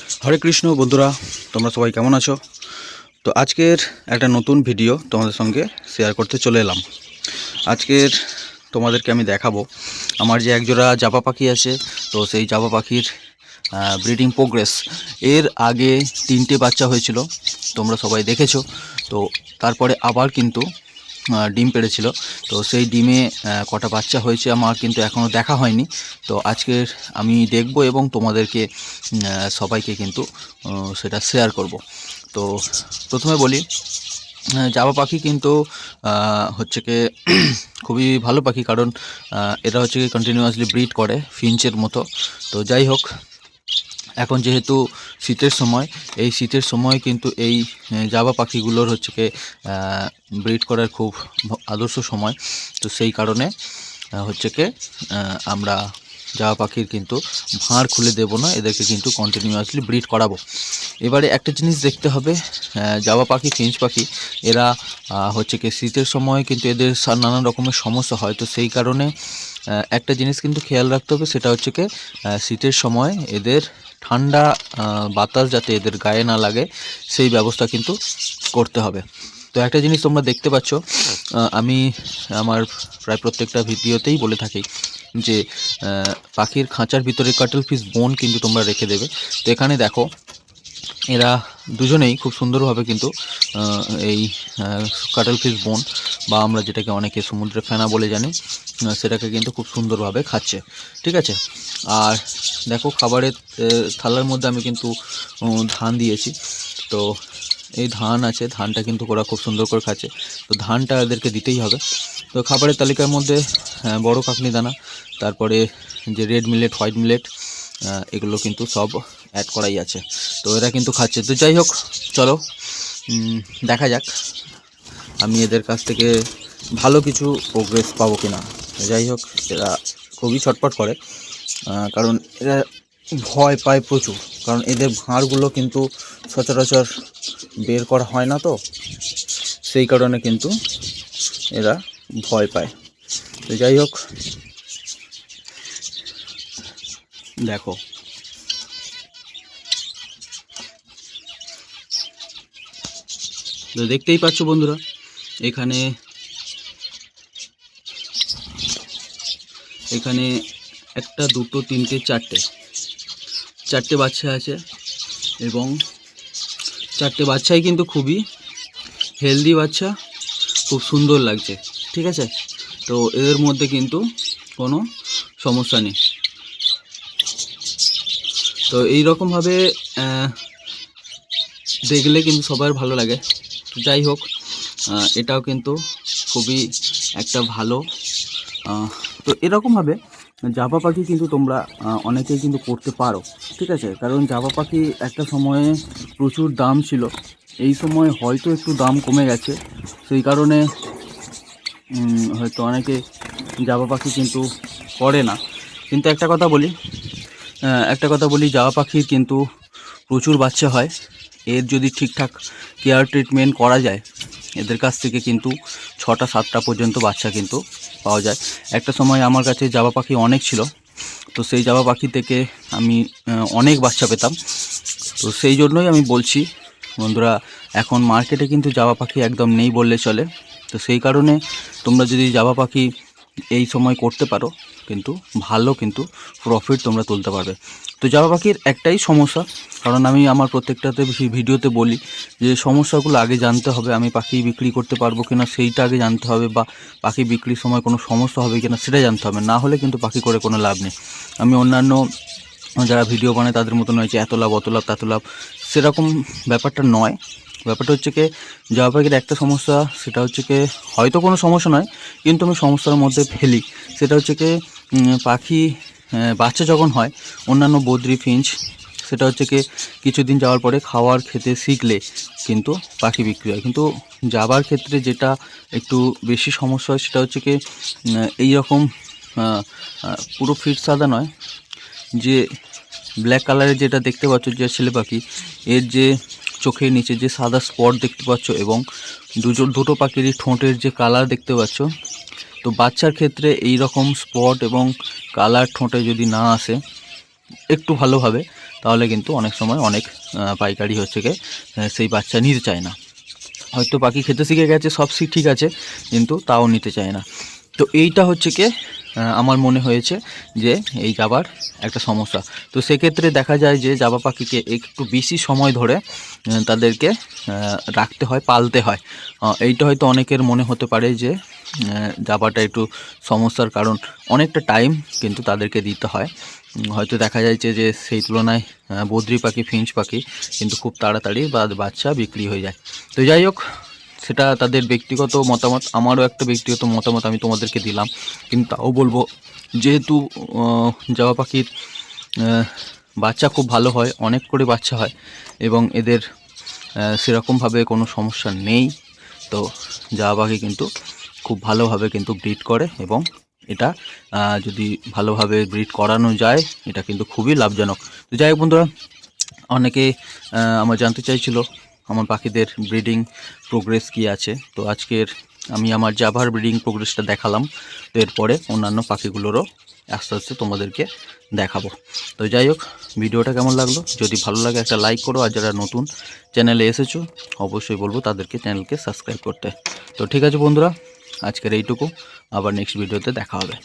হরে কৃষ্ণ বন্ধুরা, তোমরা সবাই কেমন আছো? তো আজকের একটা নতুন ভিডিও তোমাদের সঙ্গে শেয়ার করতে চলে এলাম। আজকের তোমাদেরকে আমি দেখাবো আমার যে একজোড়া জাপা পাখি আছে। তো সেই জাপা পাখির ব্রিডিং প্রোগ্রেস। এর আগে 3টে বাচ্চা হয়েছিল, তোমরা সবাই দেখেছো। তো তারপরে আবার কিন্তু ডিম পেড়েছিল। তো সেই ডিমে কটা বাচ্চা হয়েছে আমার কিন্তু এখনও দেখা হয়নি। তো আজকের আমি দেখব এবং তোমাদেরকে সবাইকে কিন্তু সেটা শেয়ার করব। তো প্রথমে বলি, জাবা পাখি কিন্তু হচ্ছে কি খুবই ভালো পাখি, কারণ এরা হচ্ছে কি কন্টিনিউয়াসলি ব্রিড করে ফিঞ্চের মতো। তো যাই হোক, এখন যেহেতু শীতের সময়, এই শীতের সময় কিন্তু এই জাবা পাখিগুলোর হচ্ছে কি ব্রিড করার খুব আদর্শ সময়। তো সেই কারণে হচ্ছে কি আমরা জাবা পাখির কিন্তু ভাঁড় খুলে দেব না, এদেরকে কিন্তু কন্টিনিউয়াসলি ব্রিড করাবো। এবারে একটা জিনিস দেখতে হবে, জাবা পাখি, ফিঞ্চ পাখি, এরা হচ্ছে কি শীতের সময় কিন্তু এদের নানান রকমের সমস্যা হয়। তো সেই কারণে একটা জিনিস কিন্তু খেয়াল রাখতে হবে, সেটা হচ্ছে কি শীতের সময় এদের ঠান্ডা বাতাস যাতে এদের গায়ে না লাগে সেই ব্যবস্থা কিন্তু করতে হবে। তো একটা জিনিস তোমরা দেখতে পাচ্ছ, আমি আমার প্রায় প্রত্যেকটা ভিডিওতেই বলে থাকি যে পাখির খাঁচার ভিতরে কাটল ফিশ বোন কিন্তু তোমরা রেখে দেবে। তো এখানে দেখো, এরা দুজনেই খুব সুন্দরভাবে কিন্তু এই কাটল ফিশ বোন, বা আমরা যেটাকে অনেকে সমুদ্রে ফেনা বলে জানি, সেটাকে কিন্তু খুব সুন্দরভাবে খাচ্ছে। ঠিক আছে, আর দেখো খাবারের থালার মধ্যে আমি কিন্তু ধান দিয়েছি। তো এই ধান আছে, ধানটা কিন্তু ওরা খুব সুন্দর করে খাচ্ছে। তো ধানটা এদেরকে দিতেই হবে। তো খাবারের তালিকার মধ্যে বড় কাকনি দানা, তারপরে যে রেড মিলেট, হোয়াইট মিলেট, এগুলো কিন্তু সব অ্যাড করাই আছে। তো এরা কিন্তু খাচ্ছে। তো যাই হোক, চলো দেখা যাক আমি এদের কাছ থেকে ভালো কিছু প্রোগ্রেস পাবো কিনা। যাই হোক, এরা খুবই ছটপট করে, কারণ এরা ভয় পায় প্রচুর, কারণ এদের ভাঁড়গুলো কিন্তু সচরাচর বের করা হয় না। তো সেই কারণে কিন্তু এরা ভয় পায়। তো যাই হোক, দেখো তো দেখতেই পাচ্ছ বন্ধুরা, এখানে একটা, দুটো, তিনটে, চারটে বাচ্চা আছে, এবং চারটে বাচ্চাই কিন্তু খুবই হেলদি বাচ্চা, খুব সুন্দর লাগছে। ঠিক আছে, তো এদের মধ্যে কিন্তু কোনো সমস্যা নেই। তো এইরকমভাবে দেখলে কিন্তু সবার ভালো লাগে। তো যাই হোক, এটাও কিন্তু খুবই একটা ভালো। তো এরকমভাবে জাবা পাখি কিন্তু তোমরা অনেকেই কিন্তু করতে পারো। ঠিক আছে, কারণ জাবা পাখি একটা সময়ে প্রচুর দাম ছিল, এই সময় হয়তো একটু দাম কমে গেছে, সেই কারণে হয়তো অনেকে জাবা পাখি কিন্তু করে না। কিন্তু একটা কথা বলি, জাবা পাখির কিন্তু প্রচুর বাচ্চা হয়। এর যদি ঠিকঠাক কেয়ার ট্রিটমেন্ট করা যায়, এদের কাছ থেকে কিন্তু 6টা 7টা পর্যন্ত বাচ্চা কিন্তু পাওয়া যায়। একটা সময় আমার কাছে জাবা পাখি অনেক ছিল, তো সেই জাবা পাখি থেকে আমি অনেক বাচ্চা পেতাম। তো সেই জন্যই আমি বলছি বন্ধুরা, এখন মার্কেটে কিন্তু জাবা পাখি একদম নেই বললে চলে। তো সেই কারণে তোমরা যদি জাবা পাখি এই সময় করতে পারো, কিন্তু ভালো কিন্তু প্রফিট তোমরা তুলতে পারবে। তো জাবা পাখির একটাই সমস্যা, কারণ আমি আমার প্রত্যেকটাতে ভিডিওতে বলি যে সমস্যাগুলো আগে জানতে হবে। আমি পাখি বিক্রি করতে পারবো কিনা সেইটা আগে জানতে হবে, বা পাখি বিক্রির সময় কোনো সমস্যা হবে কিনা সেটা জানতে হবে, না হলে কিন্তু পাখি করে কোনো লাভ নেই। আমি অন্যান্য যারা ভিডিও বানায় তাদের মতো নয় যে এত লাভ, অত লাভ, তত লাভ, সেরকম ব্যাপারটা নয়। ব্যাপারটা হচ্ছে কি, জাবা পাখির একটা সমস্যা, সেটা হচ্ছে কি হয়তো কোনো সমস্যা নয়, কিন্তু আমি সমস্যার মধ্যে ফেলি। সেটা হচ্ছে কি, পাখি বাচ্চা যখন হয়, অন্যান্য বদ্রি, ফিঞ্চ, সেটা হচ্ছে কি কিছুদিন যাওয়ার পরে খাওয়ার খেতে শিখলে কিন্তু পাখি বিক্রি হয়। কিন্তু জাবার ক্ষেত্রে যেটা একটু বেশি সমস্যা হয়, সেটা হচ্ছে কি এই রকম পুরো ফিট সাদা নয়, যে ব্ল্যাক কালারের যেটা দেখতে পাচ্ছ যে ছেলে পাখি, এর যে চোখের নিচে যে সাদা স্পট দেখতে পাচ্ছ, এবং দুটো পাখিরই ঠোঁটের যে কালার দেখতে পাচ্ছ, তো বাচ্চার ক্ষেত্রে এই রকম স্পট এবং কালার ঠোঁটে যদি না আসে একটু ভালোভাবে, তাহলে কিন্তু অনেক সময় অনেক পাইকারি হচ্ছে গিয়ে সেই বাচ্চা নিতে চায় না। হয়তো পাখি খেতে শিখে গেছে, সব ঠিক আছে, কিন্তু তাও নিতে চায় না। তো এইটা হচ্ছে কি আমার মনে হয়েছে যে এই জাবার একটা সমস্যা। তো সেক্ষেত্রে দেখা যায় যে জাবা পাখিকে একটু বেশি সময় ধরে তাদেরকে রাখতে হয়, পালতে হয়। এইটা হয়তো অনেকের মনে হতে পারে যে জাবাটা একটু সমস্যার, কারণ অনেকটা টাইম কিন্তু তাদেরকে দিতে হয়। হয়তো দেখা যাচ্ছে যে সেই তুলনায় বদ্রি পাখি, ফিঞ্চ পাখি কিন্তু খুব তাড়াতাড়ি বাচ্চা বিক্রি হয়ে যায়। তো যাই হোক, সেটা তাদের ব্যক্তিগত মতামত, আমারও একটা ব্যক্তিগত মতামত আমি তোমাদেরকে দিলাম। কিন্তু তাও বলবো, যেহেতু জাবা পাখির বাচ্চা খুব ভালো হয়, অনেক করে বাচ্চা হয় এবং এদের সেরকমভাবে কোনো সমস্যা নেই, তো জাবা পাখি কিন্তু খুব ভালোভাবে কিন্তু ব্রিড করে এবং এটা যদি ভালোভাবে ব্রিড করানো যায় এটা কিন্তু খুবই লাভজনক। তো যাই হোক বন্ধুরা, অনেকে আমার জানতে চাইছিল আমার পাখিদের ব্রিডিং প্রোগ্রেস কী আছে। তো আজকের আমি আমার জাভার ব্রিডিং প্রোগ্রেসটা দেখালাম। তো এরপরে অন্যান্য পাখিগুলোরও আস্তে আস্তে তোমাদেরকে দেখাবো। তো যাই হোক, ভিডিওটা কেমন লাগলো, যদি ভালো লাগে একটা লাইক করো, আর যারা নতুন চ্যানেলে এসেছো অবশ্যই বলবো তাদেরকে চ্যানেলকে সাবস্ক্রাইব করতে। তো ঠিক আছে বন্ধুরা, আজকের এইটুকু, আবার নেক্সট ভিডিওতে দেখা হবে।